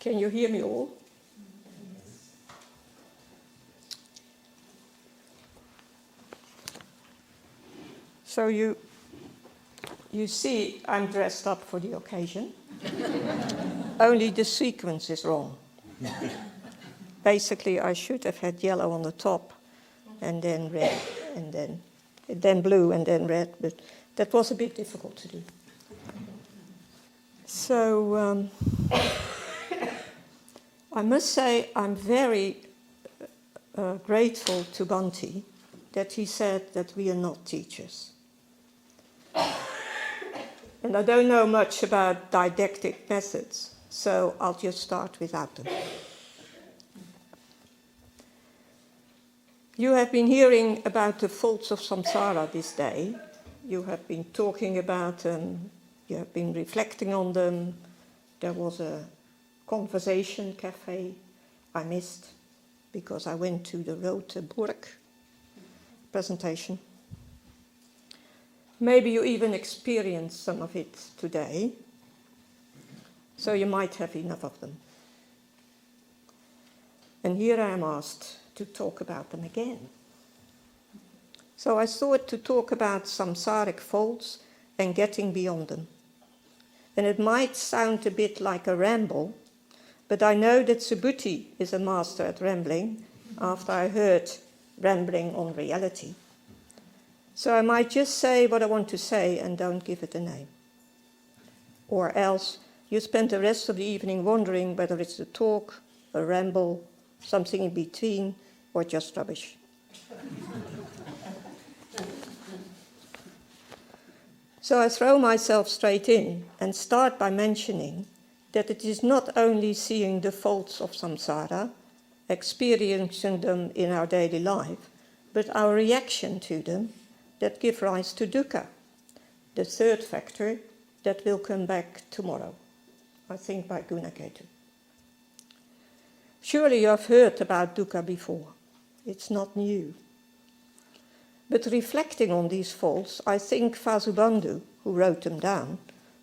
Can you hear me all? So you see I'm dressed up for the occasion. Only the sequence is wrong. Basically, I should have had yellow on the top, and then red, and then blue, and then red, but that was a bit difficult to do. So I must say I'm very grateful to Bhante that he said that we are not teachers. And I don't know much about didactic methods, so I'll just start without them. You have been hearing about the faults of samsara this day. You have been talking about them, you have been reflecting on them. There was a conversation cafe I missed because I went to the Roteburg presentation. Maybe you even experienced some of it today, so you might have enough of them. And here I am asked to talk about them again. So I thought to talk about samsaric faults and getting beyond them. And it might sound a bit like a ramble, but I know that Subhuti is a master at rambling after I heard rambling on reality. So I might just say what I want to say and don't give it a name. Or else you spend the rest of the evening wondering whether it's a talk, a ramble, something in between, or just rubbish. So I throw myself straight in and start by mentioning that it is not only seeing the faults of samsara, experiencing them in our daily life, but our reaction to them that give rise to dukkha, the third factor that will come back tomorrow, I think by Gunaketu. Surely you have heard about dukkha before. It's not new. But reflecting on these faults, I think Vasubandhu, who wrote them down,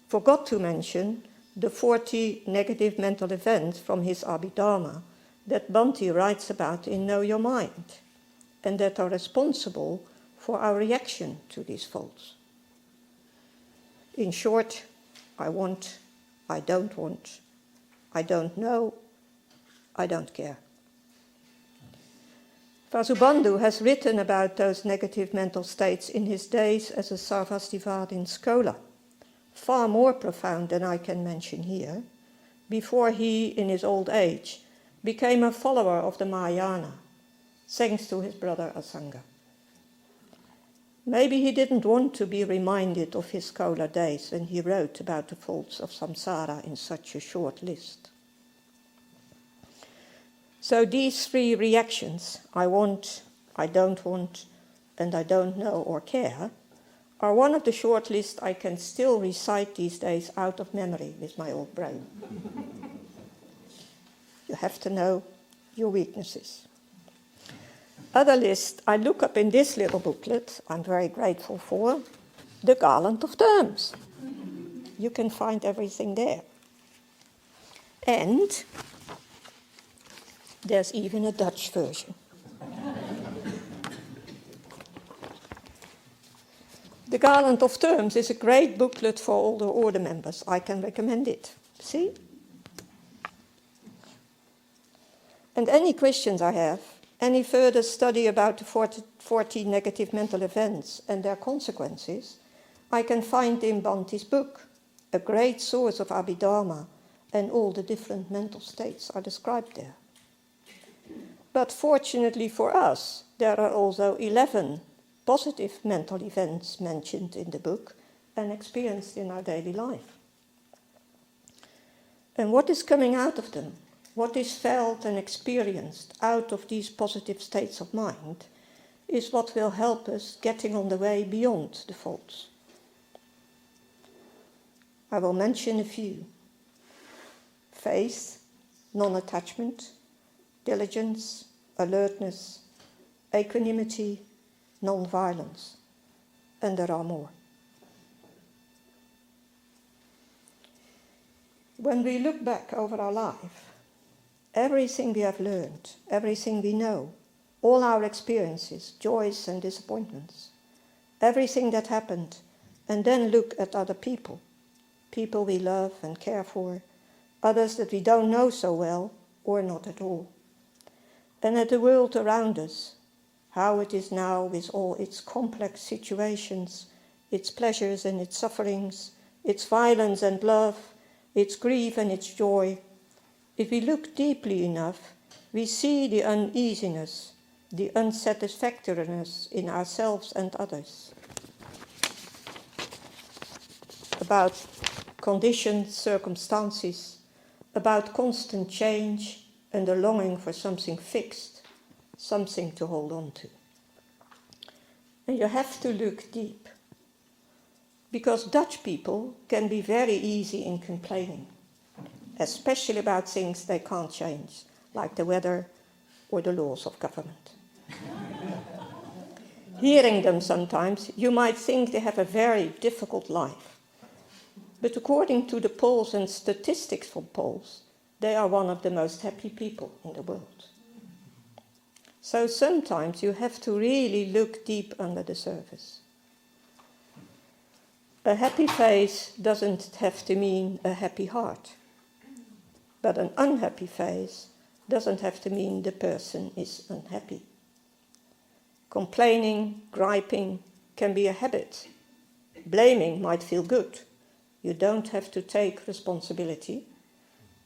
forgot to mention the 40 negative mental events from his Abhidharma that Bhante writes about in Know Your Mind, and that are responsible for our reaction to these faults. In short, I want, I don't want, I don't know, I don't care. Vasubandhu has written about those negative mental states in his days as a Sarvastivadin scholar, far more profound than I can mention here, before he, in his old age, became a follower of the Mahayana, thanks to his brother Asanga. Maybe he didn't want to be reminded of his scholar days when he wrote about the faults of samsara in such a short list. So these three reactions, I want, I don't want, and I don't know or care, are one of the short list I can still recite these days out of memory with my old brain. You have to know your weaknesses. Other list I look up in this little booklet, I'm very grateful for, the Garland of Terms. You can find everything there. And there's even a Dutch version. The Garland of Terms is a great booklet for all the order members. I can recommend it. See? And any questions I have, any further study about the 40 negative mental events and their consequences, I can find in Bhante's book, a great source of Abhidharma, and all the different mental states are described there. But fortunately for us, there are also 11 positive mental events mentioned in the book and experienced in our daily life. And what is coming out of them, what is felt and experienced out of these positive states of mind, is what will help us getting on the way beyond the faults. I will mention a few. Faith, non-attachment, diligence, alertness, equanimity, non-violence, and there are more. When we look back over our life, everything we have learned, everything we know, all our experiences, joys and disappointments, everything that happened, and then look at other people, people we love and care for, others that we don't know so well or not at all, and at the world around us, how it is now with all its complex situations, its pleasures and its sufferings, its violence and love, its grief and its joy. If we look deeply enough, we see the uneasiness, the unsatisfactoriness in ourselves and others. About conditions, circumstances, about constant change and the longing for something fixed, something to hold on to. And you have to look deep, because Dutch people can be very easy in complaining, especially about things they can't change, like the weather or the laws of government. Hearing them sometimes, you might think they have a very difficult life. But according to the polls and statistics from polls, they are one of the most happy people in the world. So sometimes you have to really look deep under the surface. A happy face doesn't have to mean a happy heart. But an unhappy face doesn't have to mean the person is unhappy. Complaining, griping can be a habit. Blaming might feel good. You don't have to take responsibility.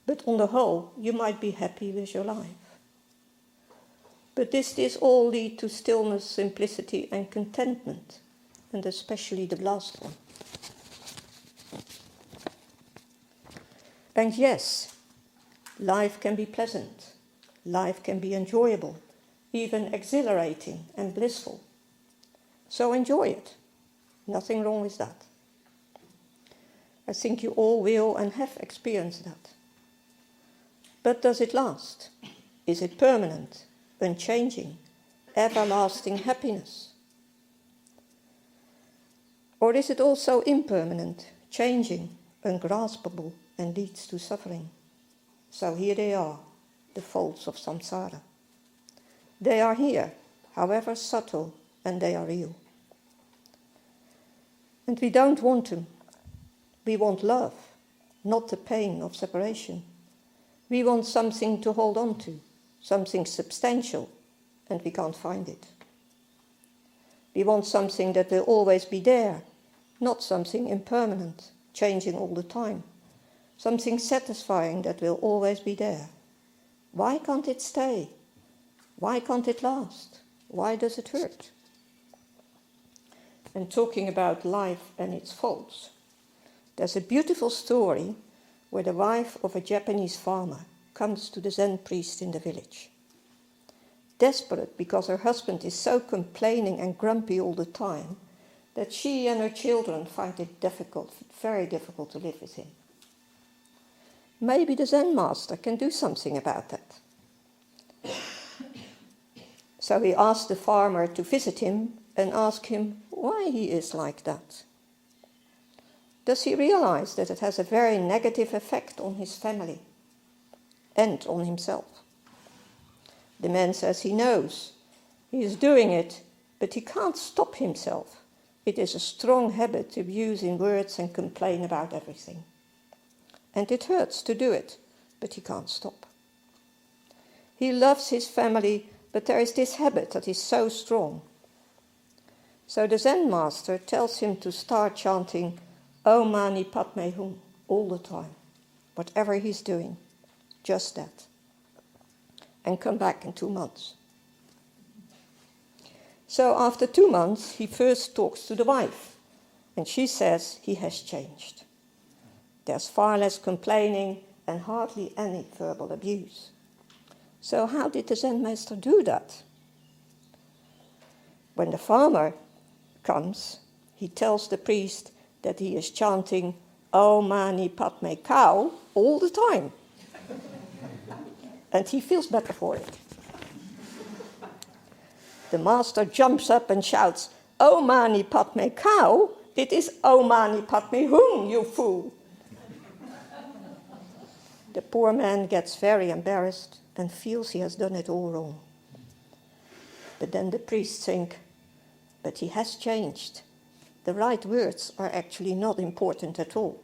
But on the whole, you might be happy with your life. But this all lead to stillness, simplicity and contentment, and especially the last one. And yes, life can be pleasant, life can be enjoyable, even exhilarating and blissful. So enjoy it. Nothing wrong with that. I think you all will and have experienced that. But does it last? Is it permanent, unchanging, everlasting happiness? Or is it also impermanent, changing, ungraspable, and leads to suffering? So here they are, the folds of samsara. They are here, however subtle, and they are real. And we don't want them. We want love, not the pain of separation. We want something to hold on to, something substantial, and we can't find it. We want something that will always be there, not something impermanent, changing all the time. Something satisfying that will always be there. Why can't it stay? Why can't it last? Why does it hurt? And talking about life and its faults, there's a beautiful story where the wife of a Japanese farmer comes to the Zen priest in the village. Desperate because her husband is so complaining and grumpy all the time that she and her children find it difficult, very difficult to live with him. Maybe the Zen master can do something about that. So he asked the farmer to visit him and ask him why he is like that. Does he realize that it has a very negative effect on his family and on himself? The man says he knows. He is doing it, but he can't stop himself. It is a strong habit to use in words and complain about everything. And it hurts to do it, but he can't stop. He loves his family, but there is this habit that is so strong. So the Zen master tells him to start chanting Om Mani Padme Hum all the time, whatever he's doing, just that. And come back in 2 months. So after 2 months, he first talks to the wife, and she says he has changed. There's far less complaining and hardly any verbal abuse. So how did the Zen master do that? When the farmer comes, he tells the priest that he is chanting Om Mani Padme Cow all the time. And he feels better for it. The master jumps up and shouts, Om Mani Padme Cow? It is Om Mani Padme Hum, you fool. The poor man gets very embarrassed and feels he has done it all wrong. But then the priests think, but he has changed. The right words are actually not important at all.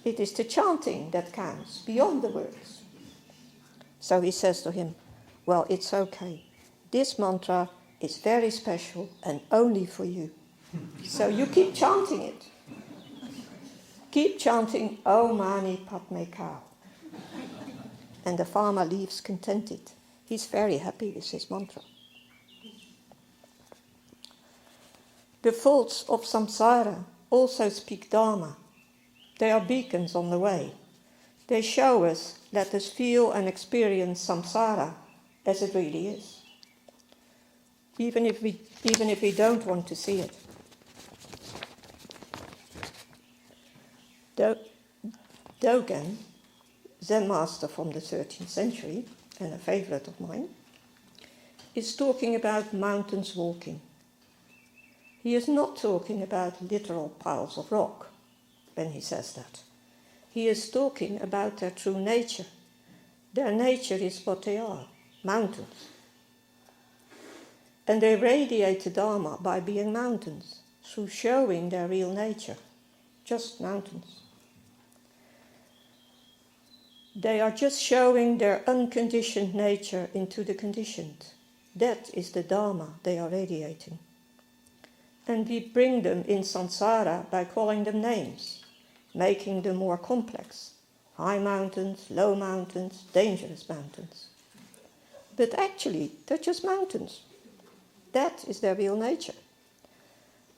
It is the chanting that counts, beyond the words. So he says to him, well, it's okay. This mantra is very special and only for you. So you keep chanting it. Keep chanting, Om Mani Padme Hum. And the farmer leaves contented. He's very happy with his mantra. The faults of samsara also speak Dharma. They are beacons on the way. They show us, let us feel and experience samsara as it really is, even if we don't want to see it. Dogen, Zen master from the 13th century, and a favorite of mine, is talking about mountains walking. He is not talking about literal piles of rock when he says that. He is talking about their true nature. Their nature is what they are, mountains. And they radiate the Dharma by being mountains, through showing their real nature, just mountains. They are just showing their unconditioned nature into the conditioned. That is the Dharma they are radiating. And we bring them in samsara by calling them names, making them more complex. High mountains, low mountains, dangerous mountains. But actually, they're just mountains. That is their real nature.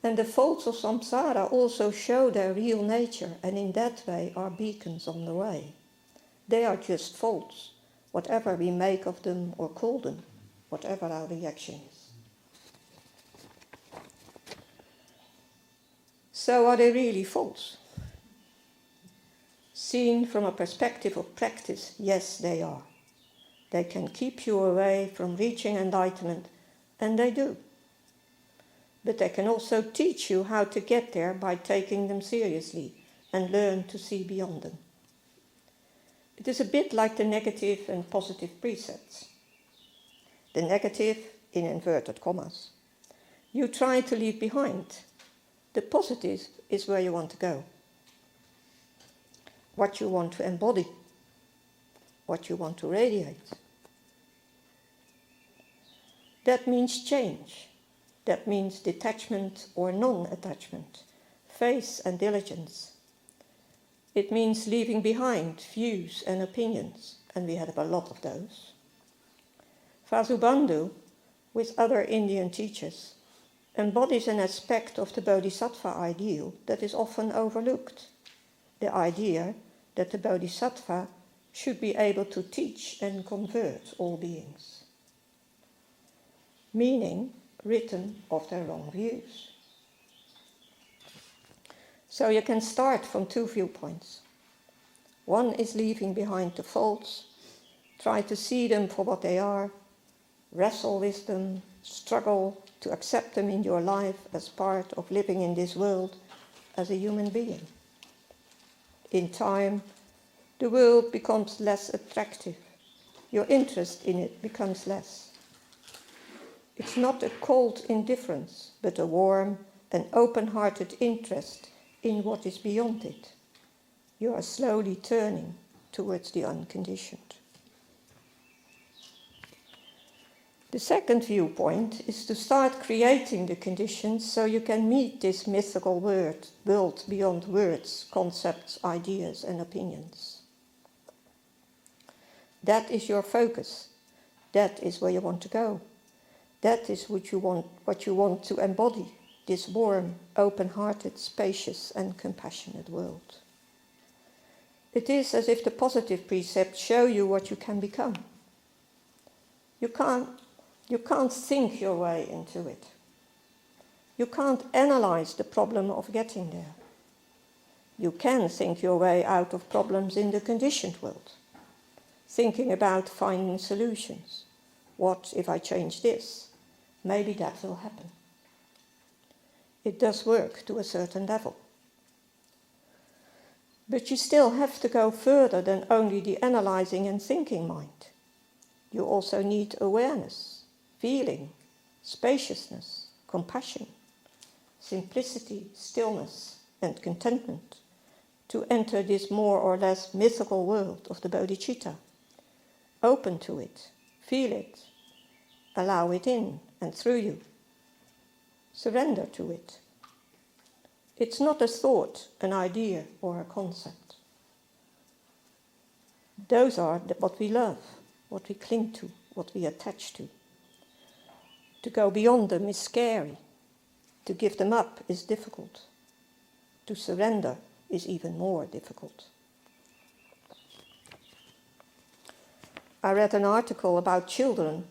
And the faults of samsara also show their real nature, and in that way are beacons on the way. They are just faults, whatever we make of them or call them, whatever our reaction is. So are they really faults? Seen from a perspective of practice, yes, they are. They can keep you away from reaching enlightenment, and they do. But they can also teach you how to get there by taking them seriously and learn to see beyond them. It is a bit like the negative and positive precepts. The negative, in inverted commas, you try to leave behind. The positive is where you want to go. What you want to embody. What you want to radiate. That means change. That means detachment or non-attachment, faith and diligence. It means leaving behind views and opinions, and we have a lot of those. Vasubandhu, with other Indian teachers, embodies an aspect of the bodhisattva ideal that is often overlooked. The idea that the bodhisattva should be able to teach and convert all beings. Meaning, written of their wrong views. So you can start from two viewpoints. One is leaving behind the faults, try to see them for what they are, wrestle with them, struggle to accept them in your life as part of living in this world as a human being. In time, the world becomes less attractive. Your interest in it becomes less. It's not a cold indifference, but a warm and open-hearted interest in what is beyond it. You are slowly turning towards the unconditioned. The second viewpoint is to start creating the conditions so you can meet this mythical world beyond words, concepts, ideas, and opinions. That is your focus. That is where you want to go. That is what you want to embody, this warm, open-hearted, spacious, and compassionate world. It is as if the positive precepts show you what you can become. You can't think your way into it. You can't analyze the problem of getting there. You can think your way out of problems in the conditioned world, thinking about finding solutions. What if I change this? Maybe that will happen. It does work to a certain level. But you still have to go further than only the analyzing and thinking mind. You also need awareness, feeling, spaciousness, compassion, simplicity, stillness, and contentment to enter this more or less mythical world of the bodhicitta. Open to it, feel it, allow it in and through you. Surrender to it. It's not a thought, an idea, or a concept. Those are what we love, what we cling to, what we attach to. To go beyond them is scary. To give them up is difficult. To surrender is even more difficult. I read an article about children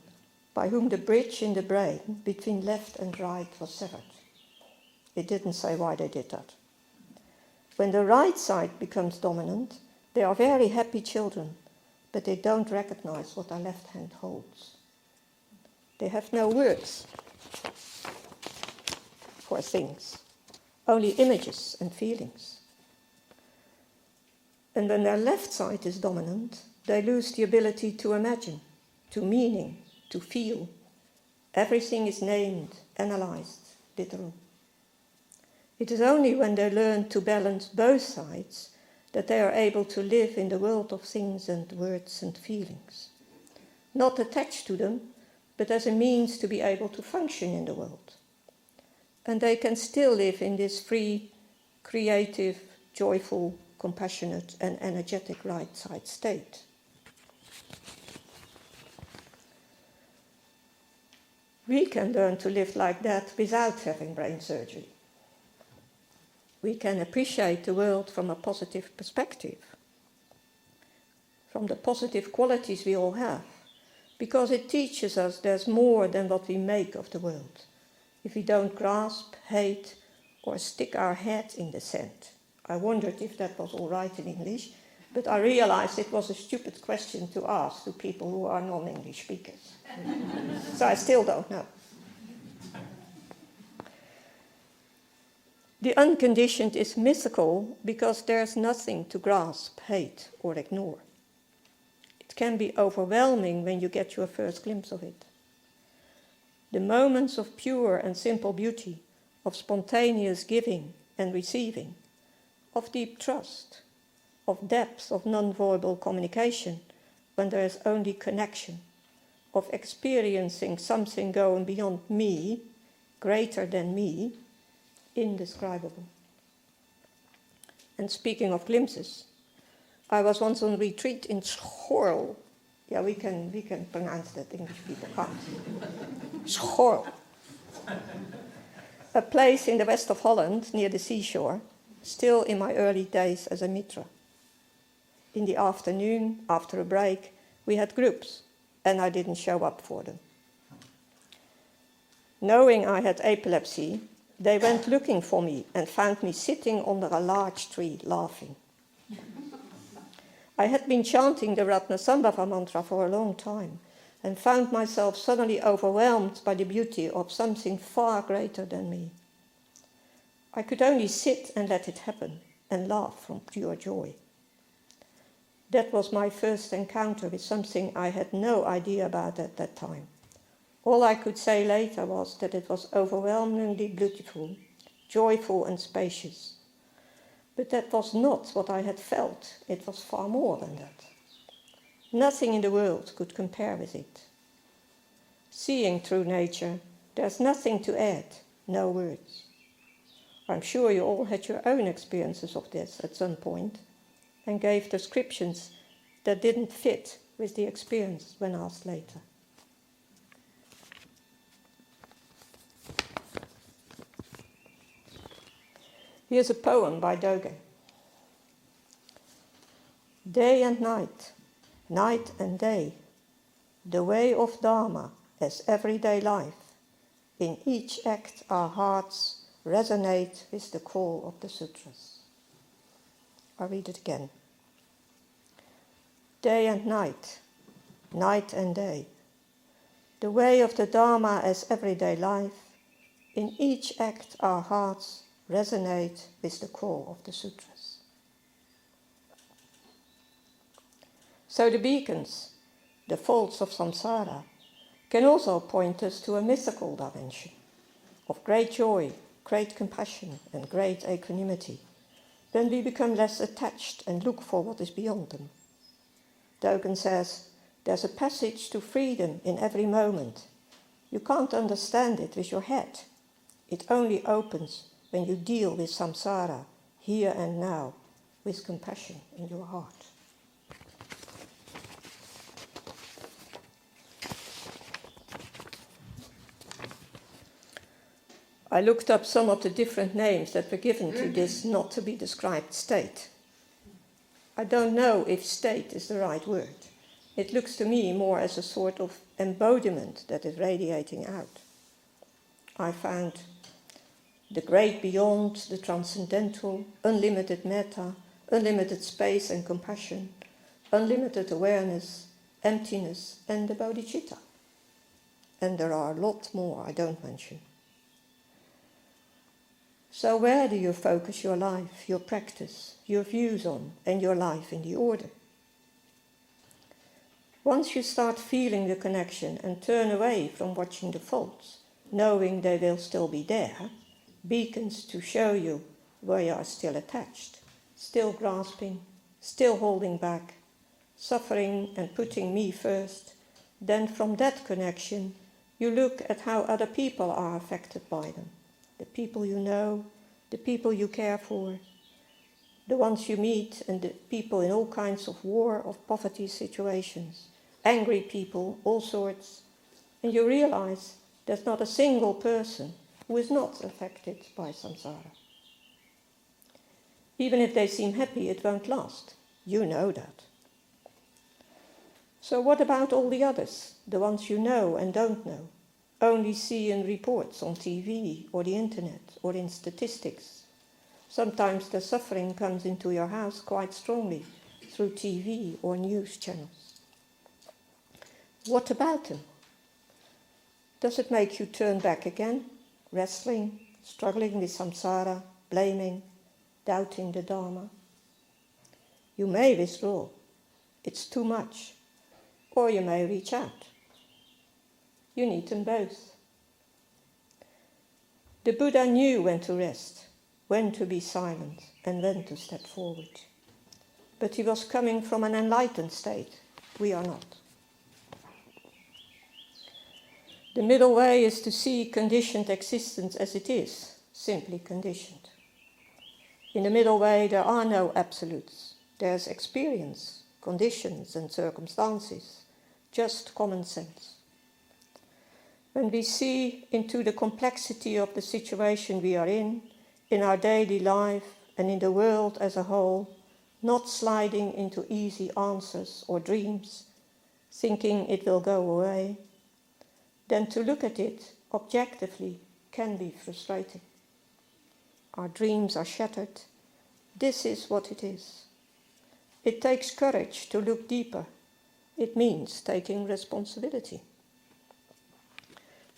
by whom the bridge in the brain between left and right was severed. It didn't say why they did that. When the right side becomes dominant, they are very happy children, but they don't recognize what their left hand holds. They have no words for things, only images and feelings. And when their left side is dominant, they lose the ability to imagine, to meaning, to feel. Everything is named, analyzed, literal. It is only when they learn to balance both sides that they are able to live in the world of things and words and feelings. Not attached to them, but as a means to be able to function in the world. And they can still live in this free, creative, joyful, compassionate and energetic right side state. We can learn to live like that without having brain surgery. We can appreciate the world from a positive perspective, from the positive qualities we all have, because it teaches us there's more than what we make of the world, if we don't grasp, hate, or stick our head in the sand. I wondered if that was all right in English, but I realized it was a stupid question to ask to people who are non-English speakers. So I still don't know. The unconditioned is mythical because there's nothing to grasp, hate, or ignore. It can be overwhelming when you get your first glimpse of it. The moments of pure and simple beauty, of spontaneous giving and receiving, of deep trust, of depth of non-verbal communication when there is only connection, of experiencing something going beyond me, greater than me, indescribable. And speaking of glimpses, I was once on retreat in Schorl. Yeah, we can pronounce that, English people can't. Schorl. A place in the west of Holland, near the seashore, still in my early days as a mitra. In the afternoon, after a break, we had groups, and I didn't show up for them. Knowing I had epilepsy, they went looking for me and found me sitting under a large tree laughing. I had been chanting the Ratnasambhava mantra for a long time and found myself suddenly overwhelmed by the beauty of something far greater than me. I could only sit and let it happen and laugh from pure joy. That was my first encounter with something I had no idea about at that time. All I could say later was that it was overwhelmingly beautiful, joyful and spacious. But that was not what I had felt. It was far more than that. Nothing in the world could compare with it. Seeing through nature, there's nothing to add, no words. I'm sure you all had your own experiences of this at some point and gave descriptions that didn't fit with the experience when asked later. Here's a poem by Dogen. Day and night, night and day, the way of Dharma as everyday life. In each act our hearts resonate with the call of the sutras. I'll read it again. Day and night, night and day, the way of the Dharma as everyday life. In each act our hearts resonate with the call of the sutras. So the beacons, the faults of samsara, can also point us to a mythical dimension of great joy, great compassion, and great equanimity. Then we become less attached and look for what is beyond them. Dogen says, there's a passage to freedom in every moment. You can't understand it with your head. It only opens when you deal with samsara, here and now, with compassion in your heart. I looked up some of the different names that were given to this not to be described state. I don't know if state is the right word. It looks to me more as a sort of embodiment that is radiating out. I found the great beyond, the transcendental, unlimited metta, unlimited space and compassion, unlimited awareness, emptiness, and the bodhicitta. And there are a lot more I don't mention. So where do you focus your life, your practice, your views on, and your life in the order? Once you start feeling the connection and turn away from watching the faults, knowing they will still be there, beacons to show you where you are still attached, still grasping, still holding back, suffering and putting me first, then from that connection you look at how other people are affected by them. The people you know, the people you care for, the ones you meet, and the people in all kinds of war or poverty situations, angry people, all sorts, and you realize there's not a single person who is not affected by samsara. Even if they seem happy, it won't last. You know that. So what about all the others, the ones you know and don't know? Only see in reports on TV or the internet or in statistics. Sometimes the suffering comes into your house quite strongly through TV or news channels. What about them? Does it make you turn back again, wrestling, struggling with samsara, blaming, doubting the Dharma? You may withdraw. It's too much. Or you may reach out. You need them both. The Buddha knew when to rest, when to be silent, and when to step forward. But he was coming from an enlightened state. We are not. The middle way is to see conditioned existence as it is, simply conditioned. In the middle way there are no absolutes. There's experience, conditions and circumstances, just common sense. When we see into the complexity of the situation we are in our daily life and in the world as a whole, not sliding into easy answers or dreams, thinking it will go away, then to look at it objectively can be frustrating. Our dreams are shattered. This is what it is. It takes courage to look deeper. It means taking responsibility.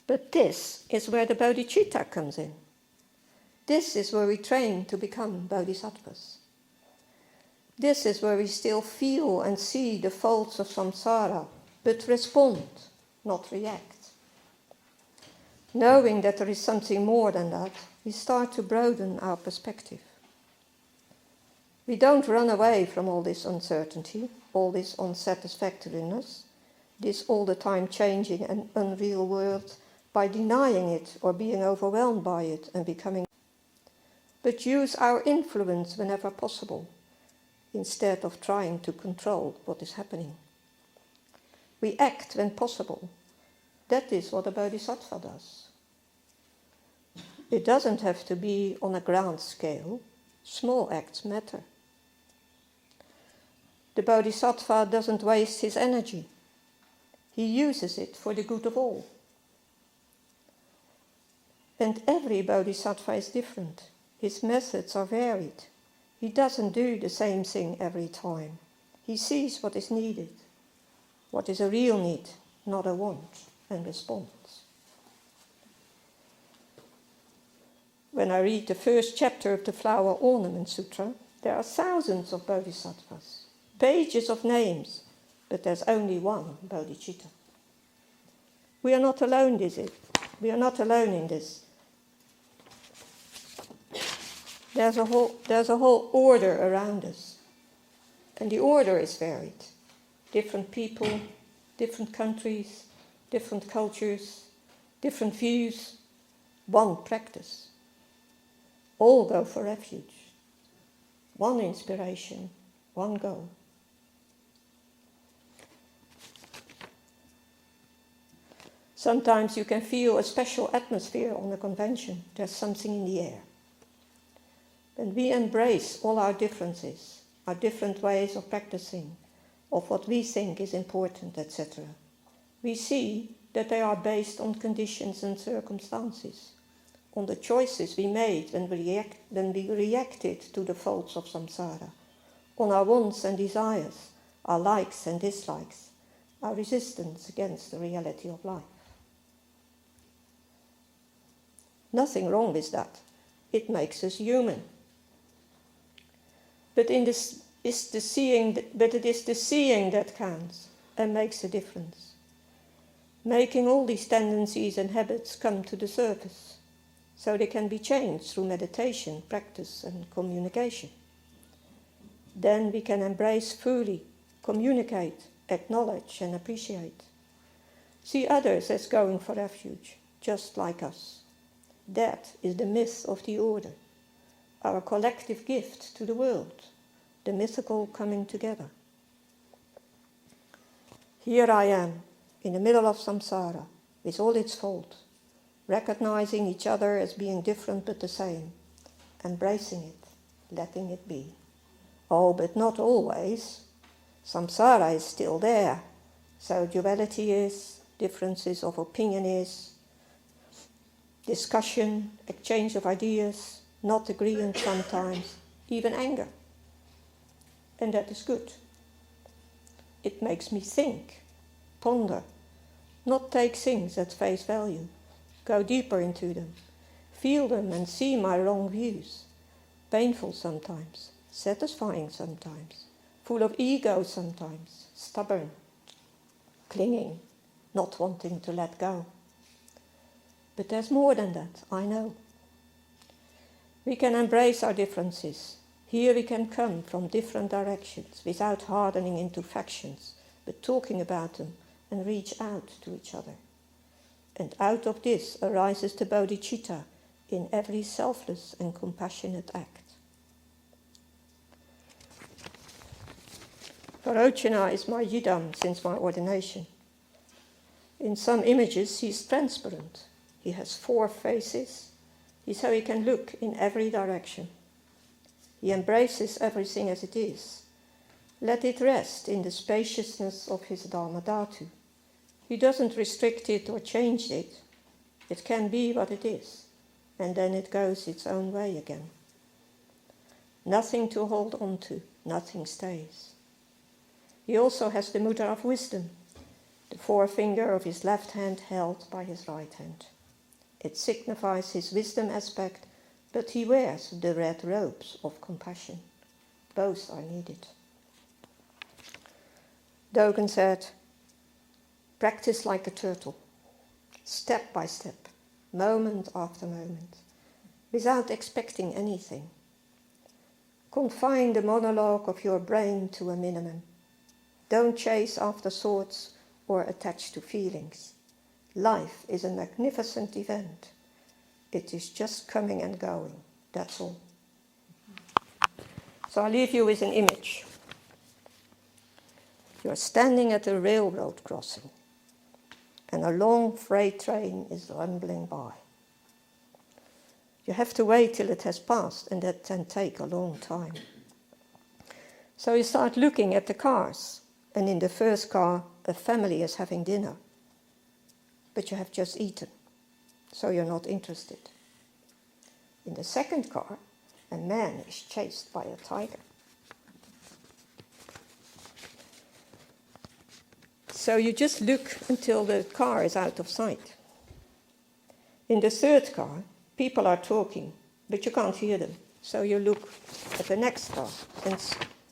But this is where the bodhicitta comes in. This is where we train to become bodhisattvas. This is where we still feel and see the faults of samsara, but respond, not react. Knowing that there is something more than that, we start to broaden our perspective. We don't run away from all this uncertainty, all this unsatisfactoriness, this all the time changing and unreal world, by denying it or being overwhelmed by it and becoming, but use our influence whenever possible, instead of trying to control what is happening. We act when possible. That is what a bodhisattva does. It doesn't have to be on a grand scale. Small acts matter. The bodhisattva doesn't waste his energy. He uses it for the good of all. And every bodhisattva is different. His methods are varied. He doesn't do the same thing every time. He sees what is needed, what is a real need, not a want, and responds. When I read the first chapter of the Flower Ornament Sutra, there are thousands of bodhisattvas, pages of names, but there's only one bodhicitta. We are not alone, we are not alone in this. There's a whole order around us, and the order is varied. Different people, different countries, different cultures, different views, one practice. All go for refuge. One inspiration, one goal. Sometimes you can feel a special atmosphere on a convention. There's something in the air. When we embrace all our differences, our different ways of practicing, of what we think is important, etc., we see that they are based on conditions and circumstances, on the choices we made when we reacted to the faults of samsara, on our wants and desires, our likes and dislikes, our resistance against the reality of life. Nothing wrong with that. It makes us human. But it is the seeing that counts and makes a difference. Making all these tendencies and habits come to the surface, so they can be changed through meditation, practice and communication. Then we can embrace fully, communicate, acknowledge and appreciate. See others as going for refuge, just like us. That is the myth of the order, our collective gift to the world, the mythical coming together. Here I am, in the middle of samsara, with all its fault, recognizing each other as being different but the same, embracing it, letting it be. Oh, but not always. Samsara is still there, so duality is, differences of opinion is, discussion, exchange of ideas, not agreeing sometimes, even anger. And that is good. It makes me think, ponder, not take things at face value, go deeper into them, feel them and see my wrong views, painful sometimes, satisfying sometimes, full of ego sometimes, stubborn, clinging, not wanting to let go. But there's more than that, I know. We can embrace our differences. Here we can come from different directions without hardening into factions, but talking about them and reach out to each other. And out of this arises the bodhicitta in every selfless and compassionate act. Varochana is my yidam since my ordination. In some images he is transparent. He has 4 faces, so he can look in every direction. He embraces everything as it is. Let it rest in the spaciousness of his Dharmadhatu. He doesn't restrict it or change it. It can be what it is, and then it goes its own way again. Nothing to hold on to, nothing stays. He also has the mudra of wisdom, the forefinger of his left hand held by his right hand. It signifies his wisdom aspect, but he wears the red robes of compassion. Both are needed. Dogen said, practice like a turtle, step by step, moment after moment, without expecting anything. Confine the monologue of your brain to a minimum. Don't chase after thoughts or attach to feelings. Life is a magnificent event. It is just coming and going, that's all. So I'll leave you with an image. You're standing at a railroad crossing, and a long freight train is rumbling by. You have to wait till it has passed, and that can take a long time. So you start looking at the cars, and in the first car, a family is having dinner. But you have just eaten, so you're not interested. In the second car, a man is chased by a tiger. So you just look until the car is out of sight. In the third car, people are talking, but you can't hear them. So you look at the next car, and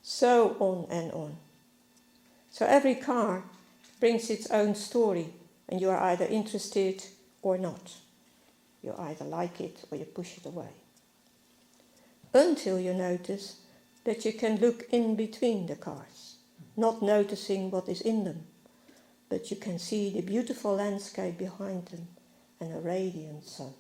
so on and on. So every car brings its own story, and you are either interested or not. You either like it or you push it away. Until you notice that you can look in between the cars, not noticing what is in them, but you can see the beautiful landscape behind them and a radiant sun.